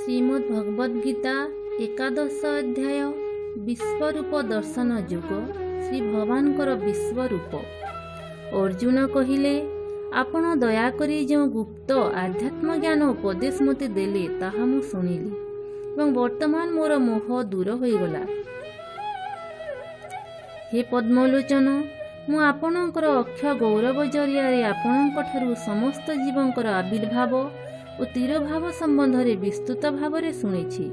श्रीमद् भगवद गीता एकादश अध्याय विश्वरूप दर्शन युग श्री भगवानकर विश्वरूप। अर्जुन कहिले आपण दयाकरी जो गुप्त आध्यात्म ज्ञान उपदेश मते देले ताहा मु सुनिली एवं वर्तमान मोर मोह दूर होईगला। हे पद्मलोचन मु आपणकर अक्षय गौरव जरियारे आपणक ठारु समस्त जीवंकर आविर्भाव और तीरभाव संबंध रे विस्तृत भाव रे सुनिछि।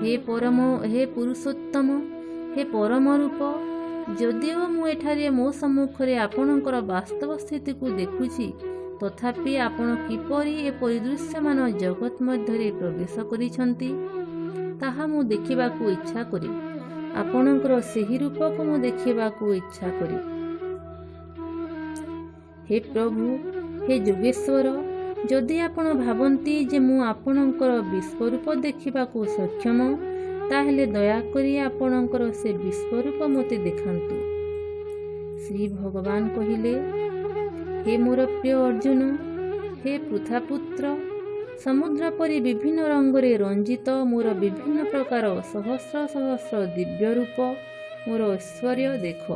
हे पुरुषोत्तम हे परम रूप, जदिओ मु एठारे मो सम्मुखरे आपणकर वास्तव स्थिति को देखुछि तथापि आपण किपरि ए परिदृश्यमान जगत मध्यरे प्रवेश करिछंती ताहा मु देखिबाकू इच्छा करी। आपणकर सेही रूप को मु देखिबाकू इच्छा करी। हे प्रभु हे योगेश्वर, जदि आपण भावन्ती जे मु आपणकर विश्वरूप देखिबाकू सक्षम ताहेले दयाकरी आपणकर से विश्वरूप मते देखांतु। श्री भगवान कहिले हे मोर प्रिय अर्जुन, हे पृथापुत्र, समुद्र परि विभिन्न रंगरे रंजित मोर विभिन्न प्रकार सहस्र सहस्र दिव्य रूप मोर ऐश्वर्य देख।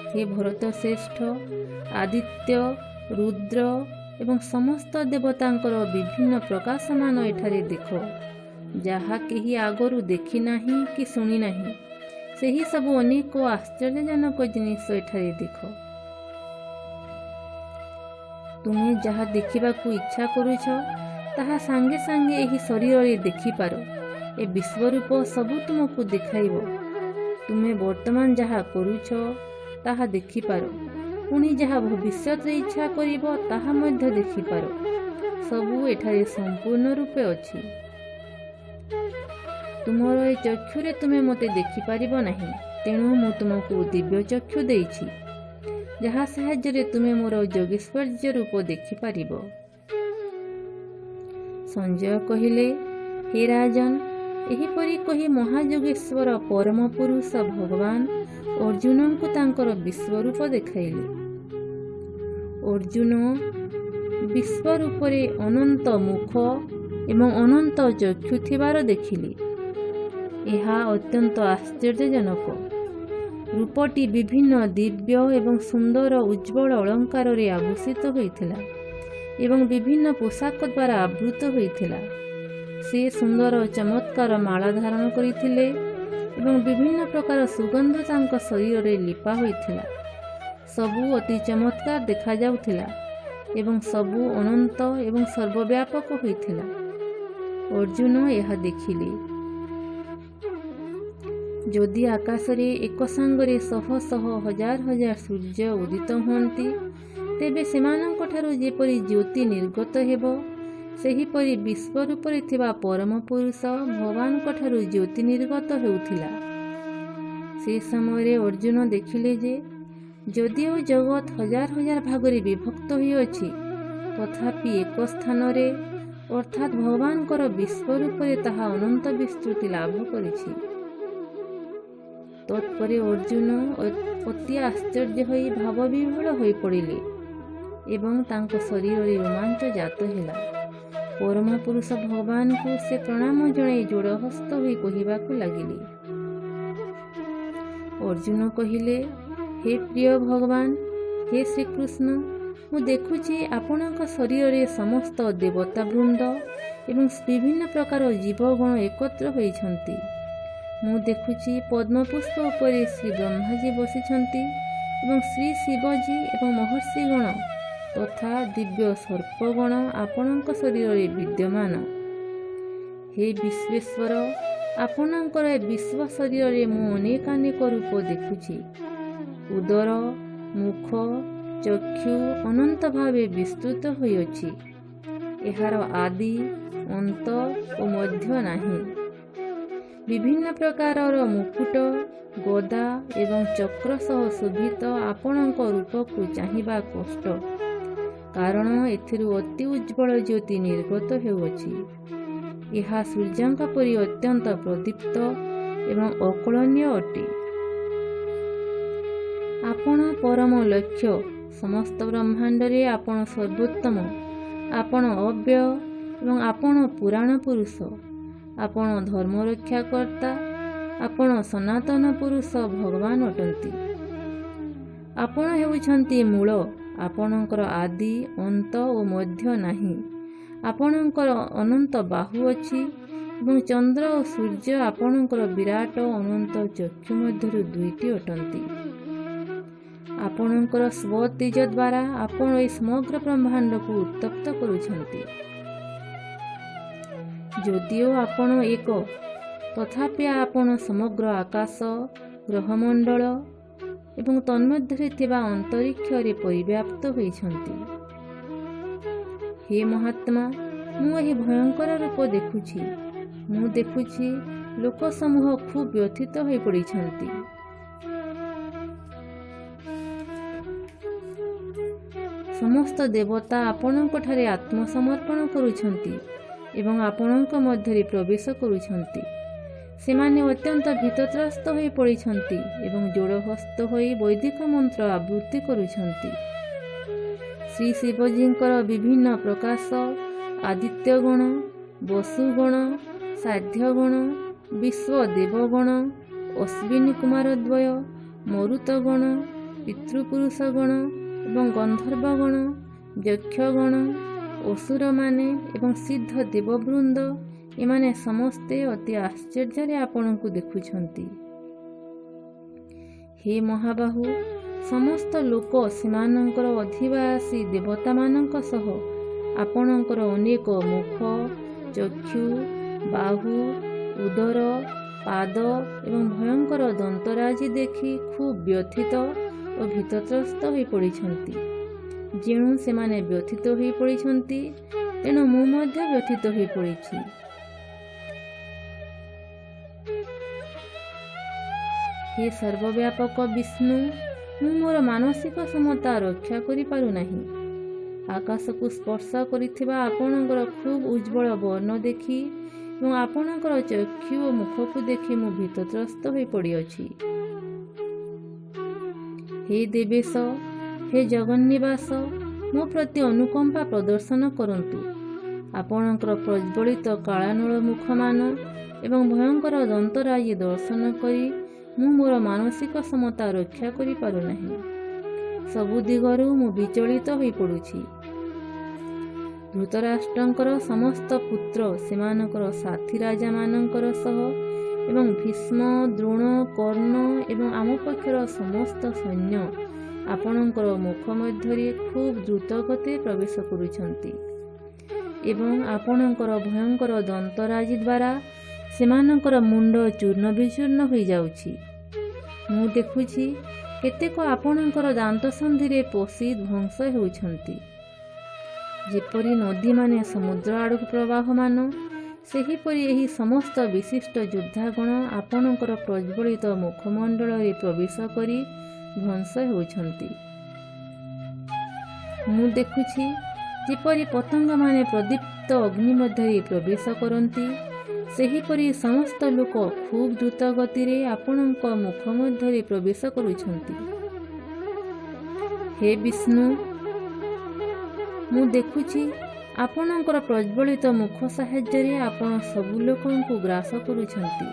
हे भरत श्रेष्ठ, आदित्य रुद्र एवं समस्त देवतांकर विभिन्न प्रकाशमान एठारे देख, जहा केही आगरु देखि नाही कि सुनी नाही सेही सब अनेक आश्चर्यजनक जिनिस एठारे देख। तुमे जहा देखिबाकू इच्छा करुछ ताहा सांगे सांगे एही शरीर रे देखि पारो। ए विश्वरूप सबु तुमको देखाइबो। तुमे वर्तमान जहा करुछ ताहा देखि पारो, पुणी जहा भविष्यत रे इच्छा करिबो ताहा मध्य देखि पारो। सबु एठारे संपूर्ण रूपे अछि। तुमर ए चक्षुरे तुमे मते देखि पारिबो नाही, तेणु मु तुमको दिव्य चक्षु देइछि, जहा साहाय्य तुमे मोर योगेश्वर्य रूप देखि पारिबो। संजय कहिले हे राजन, एहिपरि कहि महायोगेश्वर परम पुरुष भगवान अर्जुन को तांकर विश्वरूप देखाइले। अर्जुन विश्वरूपरे अनंत मुख एवं अनंत चक्षु थिबार देखिले। यह अत्यंत आश्चर्यजनक। रूपटी विभिन्न दिव्य एवं सुंदर उज्ज्वल अलंकार रे आभूषित होइथिला एवं विभिन्न पोशाक द्वारा आवृत होइथिला। से सुंदर चमत्कार माला धारण करिथिले एवं विभिन्न प्रकार सुगंध तांक शरीर रे लिपा होइथिला। सबु अति चमत्कार देखा जाउथिला एवं सबु अनंत एवं सर्वव्यापक होइथिला। अर्जुन यह देखिले। जदि आकाश रे एक संगरे शह शह हजार हजार सूर्य उदित हुअन्ति तेबे सेमानंक ठारु जेपरि ज्योति निर्गत हेबो सेहीपरि विश्वरूप रे थिबा परम पुरुष भगवानक ठारु ज्योति निर्गत हेउथिला। से समय अर्जुन देखिले जे जदिओ जगत हजार हजार भागरे विभक्त होई अछि तथापि एक स्थान रे अर्थात भगवानकर विश्वरूप रे ताहा अनंत विस्तृति लाभ करिछि। तत्परे अर्जुन अति आश्चर्य होई भावविह्वल होई पड़िले एवं तांको शरीर रे रोमांच जात हेला। परम पुरुष भगवान को से प्रणाम जणाई जोड़हस्त होई कहिबाकू लागिले। अर्जुन कहिले हे प्रिय भगवान, हे श्रीकृष्ण, मु देखुछि आपणक शरीर रे समस्त देवता वृंद एवं विभिन्न प्रकार जीवगण एकत्र होइछन्ति। मु देखुछि पद्मपुष्प उपरे श्री ब्रह्माजी बसिछन्ति एवं श्री शिवजी एवं महर्षिगण तथा दिव्य सर्पगण आपणक शरीर रे विद्यमान। हे विश्वेश्वर, आपणकर विश्व शरीर रे मु अनेकानेक रूप देखुछि। उदर मुख चक्षु अनंत भावे विस्तृत होइछि। एहार आदि अंत ओ मध्य नाही। विभिन्न प्रकारर मुकुट गदा एवं चक्र सह शोभित आपणक रूप को चाहिबा कष्ट, कारण एथिरु अति उज्ज्वल ज्योति निर्गत हेउछि। यह सूर्यंक परि अत्यंत प्रदीप्त एवं अकलनीय अटे। आपण परम लक्ष्य ସମସ୍ତ ବ୍ରହ୍ମାଣ୍ଡରେ ଆପଣ ସର୍ବୋତ୍ତମ, ଆପଣ ଅବ୍ୟୟ ଏବଂ ଆପଣ ପୁରାଣ ପୁରୁଷ, ଆପଣ ଧର୍ମ ରକ୍ଷାକର୍ତ୍ତା, ଆପଣ ସନାତନ ପୁରୁଷ ଭଗବାନ ଅଟନ୍ତି। ଆପଣ ହେଉଛନ୍ତି ମୂଳ, ଆପଣଙ୍କର ଆଦି ଅନ୍ତ ଓ ମଧ୍ୟ ନାହିଁ। ଆପଣଙ୍କର ଅନନ୍ତ ବାହୁ ଅଛି ଏବଂ ଚନ୍ଦ୍ର ଓ ସୂର୍ଯ୍ୟ ଆପଣଙ୍କର ବିରାଟ ଅନନ୍ତ ଚକ୍ଷୁ ମଧ୍ୟରୁ ଦୁଇଟି ଅଟନ୍ତି। ଆପଣଙ୍କର ସ୍ୱତେଜ ଦ୍ୱାରା ଆପଣ ଏହି ସମଗ୍ର ବ୍ରହ୍ମାଣ୍ଡକୁ ଉତ୍ତପ୍ତ କରୁଛନ୍ତି। ଯଦିଓ ଆପଣ ଏକ, ତଥାପି ଆପଣ ସମଗ୍ର ଆକାଶ, ଗ୍ରହମଣ୍ଡଳ ଏବଂ ତନ୍ମଧ୍ୟରେ ଥିବା ଅନ୍ତରୀକ୍ଷରେ ପରିବ୍ୟାପ୍ତ ହୋଇଛନ୍ତି। ହେ ମହାତ୍ମା, ମୁଁ ଏହି ଭୟଙ୍କର ରୂପ ଦେଖୁଛି। ମୁଁ ଦେଖୁଛି ଲୋକସମୂହ ଖୁବ୍ ବ୍ୟଥିତ ହୋଇପଡ଼ିଛନ୍ତି। ସମସ୍ତ ଦେବତା ଆପଣଙ୍କଠାରେ ଆତ୍ମସମର୍ପଣ କରୁଛନ୍ତି ଏବଂ ଆପଣଙ୍କ ମଧ୍ୟରେ ପ୍ରବେଶ କରୁଛନ୍ତି। ସେମାନେ ଅତ୍ୟନ୍ତ ଭୀତତ୍ରସ୍ତ ହୋଇପଡ଼ିଛନ୍ତି ଏବଂ ଯୋଡ଼ହସ୍ତ ହୋଇ ବୈଦିକ ମନ୍ତ୍ର ଆବୃତ୍ତି କରୁଛନ୍ତି। ଶ୍ରୀ ଶିବଜୀଙ୍କର ବିଭିନ୍ନ ପ୍ରକାଶ, ଆଦିତ୍ୟଗଣ, ବସୁଗଣ, ସାଧ୍ୟଗଣ, ବିଶ୍ୱଦେବଗଣ, ଅଶ୍ୱିନୀ କୁମାରଦ୍ୱୟ, ମରୁତଗଣ, ପିତୃପୁରୁଷଗଣ ଏବଂ ଗନ୍ଧର୍ବଗଣ, ଯକ୍ଷଗଣ, ଅସୁରମାନେ ଏବଂ ସିଦ୍ଧ ଦେବବୃନ୍ଦ, ଏମାନେ ସମସ୍ତେ ଅତି ଆଶ୍ଚର୍ଯ୍ୟରେ ଆପଣଙ୍କୁ ଦେଖୁଛନ୍ତି। ହେ ମହାବାହୁ, ସମସ୍ତ ଲୋକ ସେମାନଙ୍କର ଅଧିବାସୀ ଦେବତାମାନଙ୍କ ସହ ଆପଣଙ୍କର ଅନେକ ମୁଖ, ଚକ୍ଷୁ, ବାହୁ, ଉଦର, ପାଦ ଏବଂ ଭୟଙ୍କର ଦନ୍ତରାଜି ଦେଖି ଖୁବ୍ ବ୍ୟଥିତ ଓ ଭୀତତ୍ରସ୍ତ ହୋଇପଡ଼ିଛନ୍ତି। ଯେଣୁ ସେମାନେ ବ୍ୟଥିତ ହୋଇପଡ଼ିଛନ୍ତି, ତେଣୁ ମୁଁ ମଧ୍ୟ ବ୍ୟଥିତ ହୋଇପଡ଼ିଛି। ହେ ସର୍ବବ୍ୟାପକ ବିଷ୍ଣୁ, ମୁଁ ମୋର ମାନସିକ ସମତା ରକ୍ଷା କରିପାରୁନାହିଁ। ଆକାଶକୁ ସ୍ପର୍ଶ କରିଥିବା ଆପଣଙ୍କର ଖୁବ୍ ଉଜ୍ଜ୍ୱଳ ବର୍ଣ୍ଣ ଦେଖି ଏବଂ ଆପଣଙ୍କର ଚକ୍ଷୁ ଓ ମୁଖକୁ ଦେଖି ମୁଁ ଭୀତତ୍ରସ୍ତ ହୋଇପଡ଼ିଅଛି। ହେ ଦେବେଶ, ହେ ଜଗନ୍ନିବାସ, ମୋ ପ୍ରତି ଅନୁକମ୍ପା ପ୍ରଦର୍ଶନ କରନ୍ତୁ। ଆପଣଙ୍କର ପ୍ରଜ୍ୱଳିତ କାଳାନଳ ମୁଖମାନ ଏବଂ ଭୟଙ୍କର ଦନ୍ତରାଜି ଦର୍ଶନ କରି ମୁଁ ମୋର ମାନସିକ ସମତା ରକ୍ଷା କରିପାରୁନାହିଁ। ସବୁ ଦିଗରୁ ମୁଁ ବିଚଳିତ ହୋଇପଡ଼ୁଛି। ଧୃତରାଷ୍ଟ୍ରଙ୍କର ସମସ୍ତ ପୁତ୍ର ସେମାନଙ୍କର ସାଥୀ ରାଜାମାନଙ୍କର ସହ ଏବଂ ଭୀଷ୍ମ, ଦ୍ରୋଣ, କର୍ଣ୍ଣ ଏବଂ ଆମ ପକ୍ଷର ସମସ୍ତ ସୈନ୍ୟ ଆପଣଙ୍କର ମୁଖ ମଧ୍ୟରେ ଖୁବ୍ ଦ୍ରୁତ ଗତିରେ ପ୍ରବେଶ କରୁଛନ୍ତି ଏବଂ ଆପଣଙ୍କର ଭୟଙ୍କର ଦନ୍ତରାଜି ଦ୍ୱାରା ସେମାନଙ୍କର ମୁଣ୍ଡ ଚୂର୍ଣ୍ଣ ବିଚୂର୍ଣ୍ଣ ହୋଇଯାଉଛି। ମୁଁ ଦେଖୁଛି କେତେକ ଆପଣଙ୍କର ଦାନ୍ତସନ୍ଧିରେ ପଶି ଧ୍ୱଂସ ହେଉଛନ୍ତି। ଯେପରି ନଦୀମାନେ ସମୁଦ୍ର ଆଡ଼କୁ ପ୍ରବାହମାନ, ସେହିପରି ଏହି ସମସ୍ତ ବିଶିଷ୍ଟ ଯୋଦ୍ଧାଗଣ ଆପଣଙ୍କର ପ୍ରଜ୍ୱଳିତ ମୁଖମଣ୍ଡଳରେ ପ୍ରବେଶ କରି ଧ୍ୱଂସ ହେଉଛନ୍ତି। ମୁଁ ଦେଖୁଛି ଯେପରି ପତଙ୍ଗମାନେ ପ୍ରଦୀପ୍ତ ଅଗ୍ନି ମଧ୍ୟରେ ପ୍ରବେଶ କରନ୍ତି, ସେହିପରି ସମସ୍ତ ଲୋକ ଖୁବ୍ ଦ୍ରୁତ ଗତିରେ ଆପଣଙ୍କ ମୁଖ ମଧ୍ୟରେ ପ୍ରବେଶ କରୁଛନ୍ତି। ହେ ବିଷ୍ଣୁ, ମୁଁ ଦେଖୁଛି ଆପଣଙ୍କର ପ୍ରଜ୍ୱଳିତ ମୁଖ ସାହାଯ୍ୟରେ ଆପଣ ସବୁ ଲୋକଙ୍କୁ ଗ୍ରାସ କରୁଛନ୍ତି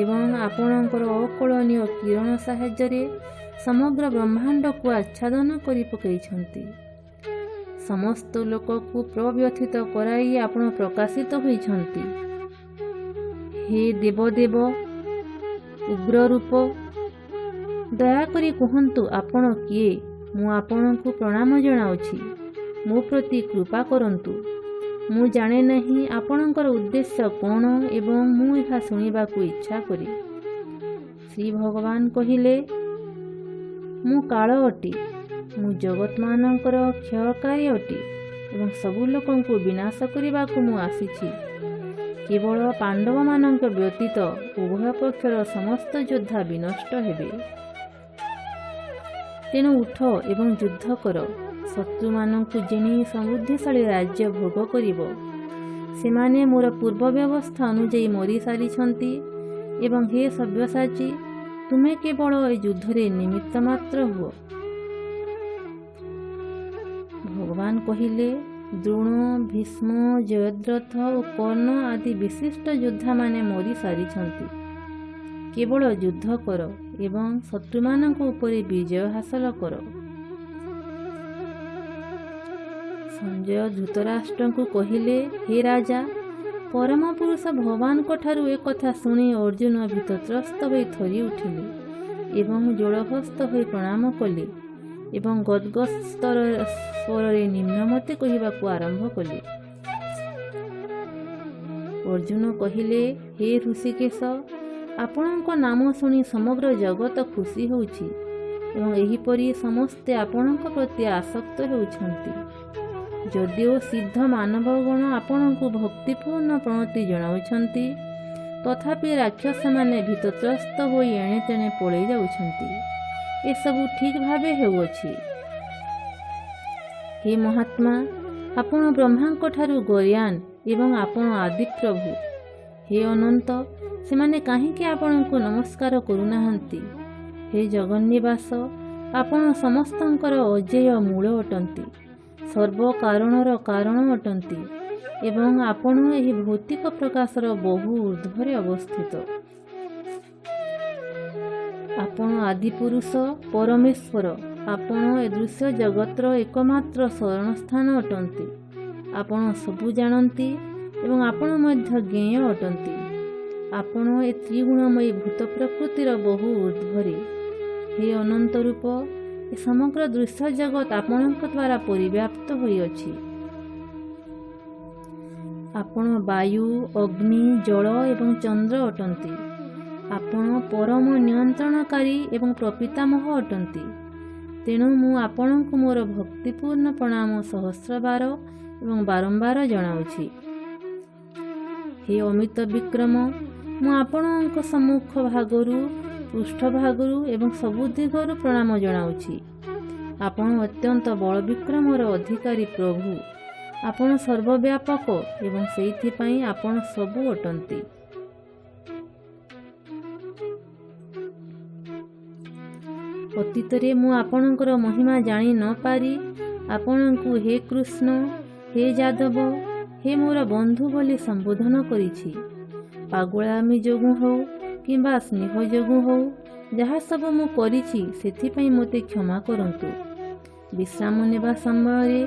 ଏବଂ ଆପଣଙ୍କର ଅକଳନୀୟ କିରଣ ସାହାଯ୍ୟରେ ସମଗ୍ର ବ୍ରହ୍ମାଣ୍ଡକୁ ଆଚ୍ଛାଦନ କରି ପକାଇଛନ୍ତି। ସମସ୍ତ ଲୋକକୁ ପ୍ରବ୍ୟଥିତ କରାଇ ଆପଣ ପ୍ରକାଶିତ ହୋଇଛନ୍ତି। ହେ ଦେବଦେବ, ଉଗ୍ରରୂପ, ଦୟାକରି କୁହନ୍ତୁ ଆପଣ କିଏ? ମୁଁ ଆପଣଙ୍କୁ ପ୍ରଣାମ ଜଣାଉଛି। ମୋ ପ୍ରତି କୃପା କରନ୍ତୁ। ମୁଁ ଜାଣେ ନାହିଁ ଆପଣଙ୍କର ଉଦ୍ଦେଶ୍ୟ କ'ଣ ଏବଂ ମୁଁ ଏହା ଶୁଣିବାକୁ ଇଚ୍ଛା କରେ। ଶ୍ରୀ ଭଗବାନ କହିଲେ, ମୁଁ କାଳ ଅଟେ, ମୁଁ ଜଗତମାନଙ୍କର କ୍ଷୟକାରୀ ଅଟେ ଏବଂ ସବୁ ଲୋକଙ୍କୁ ବିନାଶ କରିବାକୁ ମୁଁ ଆସିଛି। କେବଳ ପାଣ୍ଡବମାନଙ୍କ ବ୍ୟତୀତ ଉଭୟ ପକ୍ଷର ସମସ୍ତ ଯୋଦ୍ଧା ବିନଷ୍ଟ ହେବେ। ତେଣୁ ଉଠ ଏବଂ ଯୁଦ୍ଧ କର। ଶତ୍ରୁମାନଙ୍କୁ ଜିଣି ସମୃଦ୍ଧିଶାଳୀ ରାଜ୍ୟ ଭୋଗ କରିବ। ସେମାନେ ମୋର ପୂର୍ବ ବ୍ୟବସ୍ଥା ଅନୁଯାୟୀ ମରିସାରିଛନ୍ତି ଏବଂ ହେ ସବ୍ୟସାଚୀ, ତୁମେ କେବଳ ଏ ଯୁଦ୍ଧରେ ନିମିତ୍ତ ମାତ୍ର ହୁଅ। ଭଗବାନ କହିଲେ, ଦ୍ରୋଣ, ଭୀଷ୍ମ, ଜୟଦ୍ରଥ ଓ କର୍ଣ୍ଣ ଆଦି ବିଶିଷ୍ଟ ଯୋଦ୍ଧାମାନେ ମରି ସାରିଛନ୍ତି। କେବଳ ଯୁଦ୍ଧ କର ଏବଂ ଶତ୍ରୁମାନଙ୍କ ଉପରେ ବିଜୟ ହାସଲ କର। ସଞ୍ଜୟ ଧୃତରାଷ୍ଟ୍ରଙ୍କୁ କହିଲେ, ହେ ରାଜା, ପରମ ପୁରୁଷ ଭଗବାନଙ୍କ ଠାରୁ ଏକଥା ଶୁଣି ଅର୍ଜୁନ ଭୀତତ୍ରସ୍ତ ହୋଇ ଥରି ଉଠିଲେ ଏବଂ ଯୋଡ଼ହସ୍ତ ହୋଇ ପ୍ରଣାମ କଲେ ଏବଂ ଗଦ୍ଗଦ୍ ସ୍ୱରରେ ନିମ୍ନମତେ କହିବାକୁ ଆରମ୍ଭ କଲେ। ଅର୍ଜୁନ କହିଲେ, ହେ ଋଷିକେଶ, ଆପଣଙ୍କ ନାମ ଶୁଣି ସମଗ୍ର ଜଗତ ଖୁସି ହେଉଛି ଏବଂ ଏହିପରି ସମସ୍ତେ ଆପଣଙ୍କ ପ୍ରତି ଆସକ୍ତ ହେଉଛନ୍ତି। ଯଦିଓ ସିଦ୍ଧ ମାନବଗଣ ଆପଣଙ୍କୁ ଭକ୍ତିପୂର୍ଣ୍ଣ ପ୍ରଣତି ଜଣାଉଛନ୍ତି, ତଥାପି ରାକ୍ଷସମାନେ ଭୀତତ୍ରସ୍ତ ହୋଇ ଏଣେ ତେଣେ ପଳାଇ ଯାଉଛନ୍ତି। ଏସବୁ ଠିକ୍ ଭାବେ ହେଉଅଛି। ହେ ମହାତ୍ମା, ଆପଣ ବ୍ରହ୍ମାଙ୍କ ଠାରୁ ଗରିୟାନ ଏବଂ ଆପଣ ଆଦିପ୍ରଭୁ। ହେ ଅନନ୍ତ, ସେମାନେ କାହିଁକି ଆପଣଙ୍କୁ ନମସ୍କାର କରୁନାହାନ୍ତି? ହେ ଜଗନ୍ନିବାସ, ଆପଣ ସମସ୍ତଙ୍କର ଅଜେୟ ମୂଳ ଅଟନ୍ତି, ସର୍ବ କାରଣର କାରଣ ଅଟନ୍ତି ଏବଂ ଆପଣ ଏହି ଭୌତିକ ପ୍ରକାଶର ବହୁ ଊର୍ଦ୍ଧ୍ୱରେ ଅବସ୍ଥିତ। ଆପଣ ଆଦିପୁରୁଷ ପରମେଶ୍ୱର। ଆପଣ ଏ ଦୃଶ୍ୟ ଜଗତର ଏକମାତ୍ର ଶରଣସ୍ଥାନ ଅଟନ୍ତି। ଆପଣ ସବୁ ଜାଣନ୍ତି ଏବଂ ଆପଣ ମଧ୍ୟ ଜ୍ଞେୟ ଅଟନ୍ତି। ଆପଣ ଏ ତ୍ରିଗୁଣମୟୀ ଭୂତ ପ୍ରକୃତିର ବହୁ ଊର୍ଦ୍ଧ୍ୱରେ। ହେ ଅନନ୍ତ ରୂପ, ଏ ସମଗ୍ର ଦୃଶ୍ୟ ଜଗତ ଆପଣଙ୍କ ଦ୍ୱାରା ପରିବ୍ୟାପ୍ତ ହୋଇଅଛି। ଆପଣ ବାୟୁ, ଅଗ୍ନି, ଜଳ ଏବଂ ଚନ୍ଦ୍ର ଅଟନ୍ତି। ଆପଣ ପରମ ନିୟନ୍ତ୍ରଣକାରୀ ଏବଂ ପ୍ରପିତାମହ ଅଟନ୍ତି। ତେଣୁ ମୁଁ ଆପଣଙ୍କୁ ମୋର ଭକ୍ତିପୂର୍ଣ୍ଣ ପ୍ରଣାମ ସହସ୍ରବାର ଏବଂ ବାରମ୍ବାର ଜଣାଉଛି। ହେ ଅମିତ ବିକ୍ରମ, ମୁଁ ଆପଣଙ୍କ ସମ୍ମୁଖ ଭାଗରୁ, ପୃଷ୍ଠଭାଗରୁ ଏବଂ ସବୁ ଦିଗରୁ ପ୍ରଣାମ ଜଣାଉଛି। ଆପଣ ଅତ୍ୟନ୍ତ ବଳ ବିକ୍ରମର ଅଧିକାରୀ ପ୍ରଭୁ। ଆପଣ ସର୍ବବ୍ୟାପକ ଏବଂ ସେଇଥିପାଇଁ ଆପଣ ସବୁ ଅଟନ୍ତି। ଅତୀତରେ ମୁଁ ଆପଣଙ୍କର ମହିମା ଜାଣି ନ ପାରି ଆପଣଙ୍କୁ ହେ କୃଷ୍ଣ, ହେ ଯାଦବ, ହେ ମୋର ବନ୍ଧୁ ବୋଲି ସମ୍ବୋଧନ କରିଛି। ପାଗଳାମୀ ଯୋଗୁଁ ହେଉ କିମ୍ବା ସ୍ନେହ ଯୋଗୁଁ ହେଉ, ଯାହା ସବୁ ମୁଁ କରିଛି ସେଥିପାଇଁ ମୋତେ କ୍ଷମା କରନ୍ତୁ। ବିଶ୍ରାମ ନେବା ସମୟରେ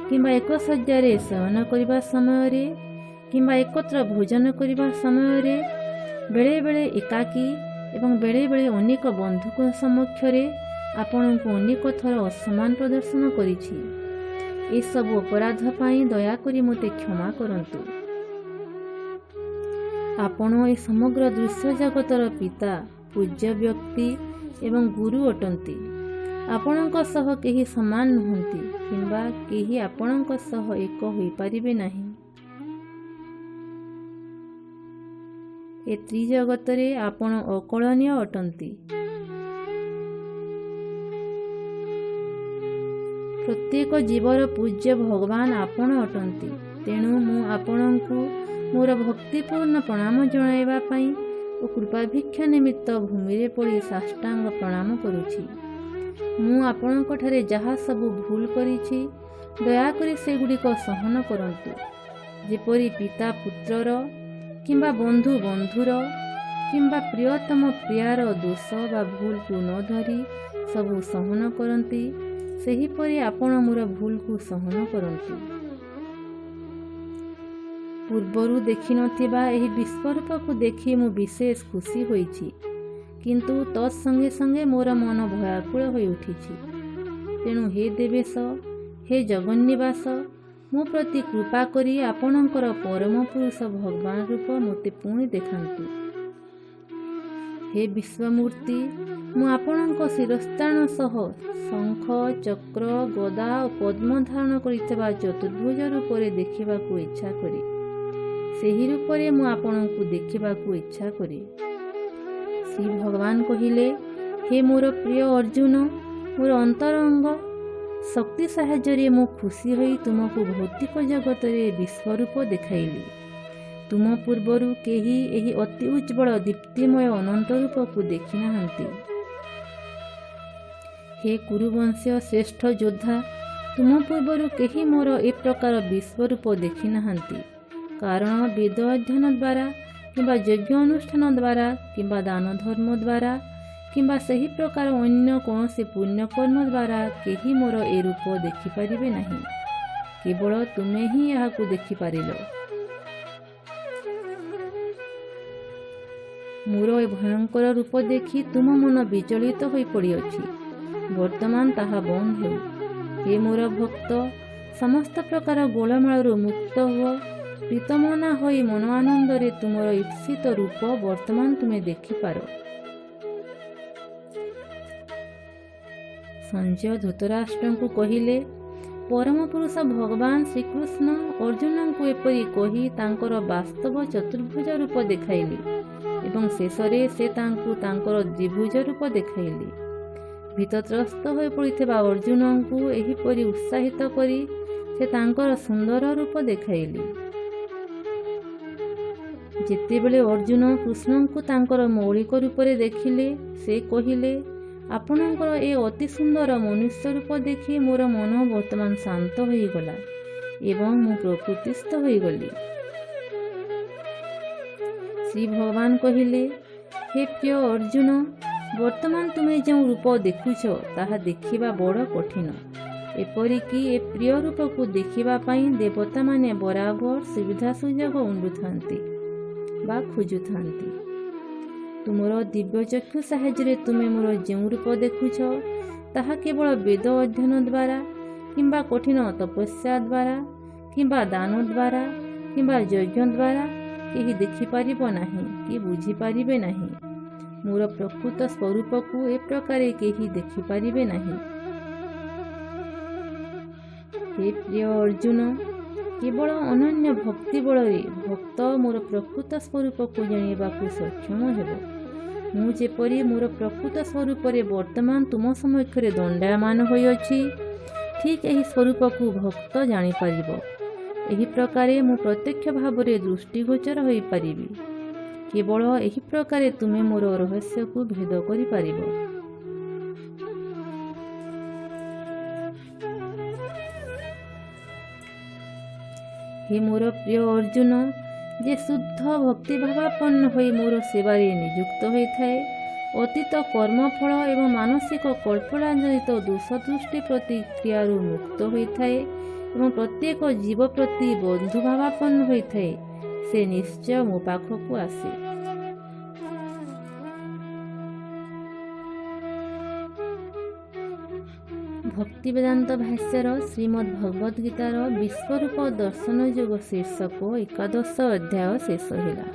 କିମ୍ବା ଏକ ଶଯ୍ୟାରେ ଶୟନ କରିବା ସମୟରେ କିମ୍ବା ଏକତ୍ର ଭୋଜନ କରିବା ସମୟରେ, ବେଳେବେଳେ ଏକାକୀ ଏବଂ ବେଳେବେଳେ ଅନେକ ବନ୍ଧୁଙ୍କ ସମକ୍ଷରେ ଆପଣଙ୍କୁ ଅନେକ ଥର ଅସମ୍ମାନ ପ୍ରଦର୍ଶନ କରିଛି। ଏସବୁ ଅପରାଧ ପାଇଁ ଦୟାକରି ମୋତେ କ୍ଷମା କରନ୍ତୁ। ଆପଣ ଏ ସମଗ୍ର ଦୃଶ୍ୟ ଜଗତର ପିତା, ପୂଜ୍ୟ ବ୍ୟକ୍ତି ଏବଂ ଗୁରୁ ଅଟନ୍ତି। ଆପଣଙ୍କ ସହ କେହି ସମାନ ନୁହନ୍ତି କିମ୍ବା କେହି ଆପଣଙ୍କ ସହ ଏକ ହୋଇପାରିବେ ନାହିଁ। ଏ ତ୍ରିଜଗତରେ ଆପଣ ଅକଳନୀୟ ଅଟନ୍ତି। ପ୍ରତ୍ୟେକ ଜୀବର ପୂଜ୍ୟ ଭଗବାନ ଆପଣ ଅଟନ୍ତି। ତେଣୁ ମୁଁ ଆପଣଙ୍କୁ ମୋର ଭକ୍ତିପୂର୍ଣ୍ଣ ପ୍ରଣାମ ଜଣାଇବା ପାଇଁ ଓ କୃପାଭିକ୍ଷା ନିମିତ୍ତ ଭୂମିରେ ପଡ଼ି ସାଷ୍ଟାଙ୍ଗ ପ୍ରଣାମ କରୁଛି। ମୁଁ ଆପଣଙ୍କଠାରେ ଯାହା ସବୁ ଭୁଲ କରିଛି, ଦୟାକରି ସେଗୁଡ଼ିକ ସହନ କରନ୍ତୁ। ଯେପରି ପିତା ପୁତ୍ରର କିମ୍ବା ବନ୍ଧୁ ବନ୍ଧୁର କିମ୍ବା ପ୍ରିୟତମ ପ୍ରିୟାର ଦୋଷ ବା ଭୁଲକୁ ନ ଧରି ସବୁ ସହନ କରନ୍ତି, ସେହିପରି ଆପଣ ମୋର ଭୁଲକୁ ସହନ କରନ୍ତୁ। ପୂର୍ବରୁ ଦେଖିନଥିବା ଏହି ବିଶ୍ୱରୂପକୁ ଦେଖି ମୁଁ ବିଶେଷ ଖୁସି ହୋଇଛି, କିନ୍ତୁ ତତ୍ ସଙ୍ଗେ ସଙ୍ଗେ ମୋର ମନ ଭୟାକୁଳ ହୋଇ ଉଠିଛି। ତେଣୁ ହେ ଦେବେଶ, ହେ ଜଗନ୍ନିବାସ, ମୋ ପ୍ରତି କୃପା କରି ଆପଣଙ୍କର ପରମ ପୁରୁଷ ଭଗବାନ ରୂପ ମୋତେ ପୁଣି ଦେଖାନ୍ତୁ। ହେ ବିଶ୍ୱମୂର୍ତ୍ତି, ମୁଁ ଆପଣଙ୍କ ଶିରସ୍ଥାନ ସହ ଶଙ୍ଖ, ଚକ୍ର, ଗଦା ଓ ପଦ୍ମ ଧାରଣ କରିଥିବା ଚତୁର୍ଭୁଜ ରୂପରେ ଦେଖିବାକୁ ଇଚ୍ଛା କରେ। ସେହି ରୂପରେ ମୁଁ ଆପଣଙ୍କୁ ଦେଖିବାକୁ ଇଚ୍ଛା କରେ। ଶ୍ରୀ ଭଗବାନ କହିଲେ, ହେ ମୋର ପ୍ରିୟ ଅର୍ଜୁନ, ମୋର ଅନ୍ତରଙ୍ଗ, ଶକ୍ତି ସାହାଯ୍ୟରେ ମୁଁ ଖୁସି ହୋଇ ତୁମକୁ ଭୌତିକ ଜଗତରେ ବିଶ୍ୱରୂପ ଦେଖାଇଲି। ତୁମ ପୂର୍ବରୁ କେହି ଏହି ଅତି ଉଜ୍ଜ୍ୱଳ ଦୀପ୍ତିମୟ ଅନନ୍ତ ରୂପକୁ ଦେଖିନାହାନ୍ତି। ହେ କୁରୁବଂଶୀୟ ଶ୍ରେଷ୍ଠ ଯୋଦ୍ଧା, ତୁମ ପୂର୍ବରୁ କେହି ମୋର ଏ ପ୍ରକାର ବିଶ୍ୱରୂପ ଦେଖି ନାହାନ୍ତି। କାରଣ ବେଦ ଅଧ୍ୟୟନ ଦ୍ୱାରା କିମ୍ବା ଯଜ୍ଞ ଅନୁଷ୍ଠାନ ଦ୍ୱାରା କିମ୍ବା ଦାନ ଧର୍ମ ଦ୍ୱାରା କିମ୍ବା ସେହି ପ୍ରକାର ଅନ୍ୟ କୌଣସି ପୁଣ୍ୟକର୍ମ ଦ୍ୱାରା କେହି ମୋର ଏ ରୂପ ଦେଖିପାରିବେ ନାହିଁ। କେବଳ ତୁମେ ହିଁ ଏହାକୁ ଦେଖିପାରିଲ। ମୋର ଏ ଭୟଙ୍କର ରୂପ ଦେଖି ତୁମ ମନ ବିଚଳିତ ହୋଇପଡ଼ିଅଛି। ବର୍ତ୍ତମାନ ତାହା ବନ୍ଦ ହେଉ। ହେ ମୋର ଭକ୍ତ, ସମସ୍ତ ପ୍ରକାର ଗୋଳମାଳରୁ ମୁକ୍ତ ହୁଅ। ପ୍ରୀତମନା ହୋଇ ମନ ଆନନ୍ଦରେ ତୁମର ଇପ୍ସିତ ରୂପ ବର୍ତ୍ତମାନ ତୁମେ ଦେଖିପାର। ସଞ୍ଜୟ ଧୃତରାଷ୍ଟ୍ରଙ୍କୁ କହିଲେ, ପରମ ପୁରୁଷ ଭଗବାନ ଶ୍ରୀକୃଷ୍ଣ ଅର୍ଜୁନଙ୍କୁ ଏପରି କହି ତାଙ୍କର ବାସ୍ତବ ଚତୁର୍ଭୁଜ ରୂପ ଦେଖାଇଲେ ଏବଂ ଶେଷରେ ସେ ତାଙ୍କୁ ତାଙ୍କର ଦ୍ୱିଭୁଜ ରୂପ ଦେଖାଇଲେ। ଭୀତତ୍ରସ୍ତ ହୋଇପଡ଼ିଥିବା ଅର୍ଜୁନଙ୍କୁ ଏହିପରି ଉତ୍ସାହିତ କରି ସେ ତାଙ୍କର ସୁନ୍ଦର ରୂପ ଦେଖାଇଲେ। ଯେତେବେଳେ ଅର୍ଜୁନ କୃଷ୍ଣଙ୍କୁ ତାଙ୍କର ମୌଳିକ ରୂପରେ ଦେଖିଲେ, ସେ କହିଲେ, ଆପଣଙ୍କର ଏ ଅତି ସୁନ୍ଦର ମନୁଷ୍ୟ ରୂପ ଦେଖି ମୋର ମନ ବର୍ତ୍ତମାନ ଶାନ୍ତ ହୋଇଗଲା ଏବଂ ମୁଁ ପ୍ରକୃତିସ୍ଥ ହୋଇଗଲି। ଶ୍ରୀ ଭଗବାନ କହିଲେ, ହେ ପ୍ରିୟ ଅର୍ଜୁନ, ବର୍ତ୍ତମାନ ତୁମେ ଯେଉଁ ରୂପ ଦେଖୁଛ ତାହା ଦେଖିବା ବଡ଼ କଠିନ। ଏପରିକି ଏ ପ୍ରିୟ ରୂପକୁ ଦେଖିବା ପାଇଁ ଦେବତାମାନେ ବରାବର ସୁବିଧା ସୁଯୋଗ ଉଣ୍ଡୁଥାନ୍ତି ବା ଖୋଜୁଥାନ୍ତି। ତୁମର ଦିବ୍ୟଚକ୍ଷୁ ସାହାଯ୍ୟରେ ତୁମେ ମୋର ଯେଉଁ ରୂପ ଦେଖୁଛ ତାହା କେବଳ ବେଦ ଅଧ୍ୟୟନ ଦ୍ୱାରା କିମ୍ବା କଠିନ ତପସ୍ୟା ଦ୍ୱାରା କିମ୍ବା ଦାନ ଦ୍ୱାରା କିମ୍ବା ଯଜ୍ଞ ଦ୍ୱାରା କେହି ଦେଖିପାରିବ ନାହିଁ କି ବୁଝିପାରିବେ ନାହିଁ। ମୋର ପ୍ରକୃତ ସ୍ୱରୂପକୁ ଏ ପ୍ରକାରେ କେହି ଦେଖିପାରିବେ ନାହିଁ। ହେ ପ୍ରିୟ ଅର୍ଜୁନ, କେବଳ ଅନନ୍ୟ ଭକ୍ତି ବଳରେ ଭକ୍ତ ମୋର ପ୍ରକୃତ ସ୍ୱରୂପକୁ ଜାଣିବାକୁ ସକ୍ଷମ ହେବ। ମୁଁ ଯେପରି ମୋର ପ୍ରକୃତ ସ୍ୱରୂପରେ ବର୍ତ୍ତମାନ ତୁମ ସମକ୍ଷରେ ଦଣ୍ଡାୟମାନ ହୋଇଅଛି, ଠିକ୍ ଏହି ସ୍ୱରୂପକୁ ଭକ୍ତ ଜାଣିପାରିବ। ଏହି ପ୍ରକାରେ ମୁଁ ପ୍ରତ୍ୟକ୍ଷ ଭାବରେ ଦୃଷ୍ଟିଗୋଚର ହୋଇପାରିବି। କେବଳ ଏହି ପ୍ରକାରେ ତୁମେ ମୋର ରହସ୍ୟକୁ ଭେଦ କରିପାରିବ। ହେ ମୋର ପ୍ରିୟ ଅର୍ଜୁନ, ଯେ ଶୁଦ୍ଧ ଭକ୍ତିଭାବାପନ୍ନ ହୋଇ ମୋର ସେବାରେ ନିଯୁକ୍ତ ହୋଇଥାଏ, ଅତୀତ କର୍ମଫଳ ଏବଂ ମାନସିକ କଳ୍ପନାଜନିତ ଦୋଷଦୃଷ୍ଟି ପ୍ରତିକ୍ରିୟାରୁ ମୁକ୍ତ ହୋଇଥାଏ ଏବଂ ପ୍ରତ୍ୟେକ ଜୀବ ପ୍ରତି ବନ୍ଧୁଭାବାପନ୍ନ ହୋଇଥାଏ, ସେ ନିଶ୍ଚୟ ମୋ ପାଖକୁ ଆସେ। ଭକ୍ତିବେଦାନ୍ତ ଭାଷ୍ୟର ଶ୍ରୀମଦ୍ ଭଗବଦ୍ ଗୀତାର ବିଶ୍ୱରୂପ ଦର୍ଶନ ଯୋଗ ଶୀର୍ଷକ 11 ଅଧ୍ୟାୟ ଶେଷ ହେଲା।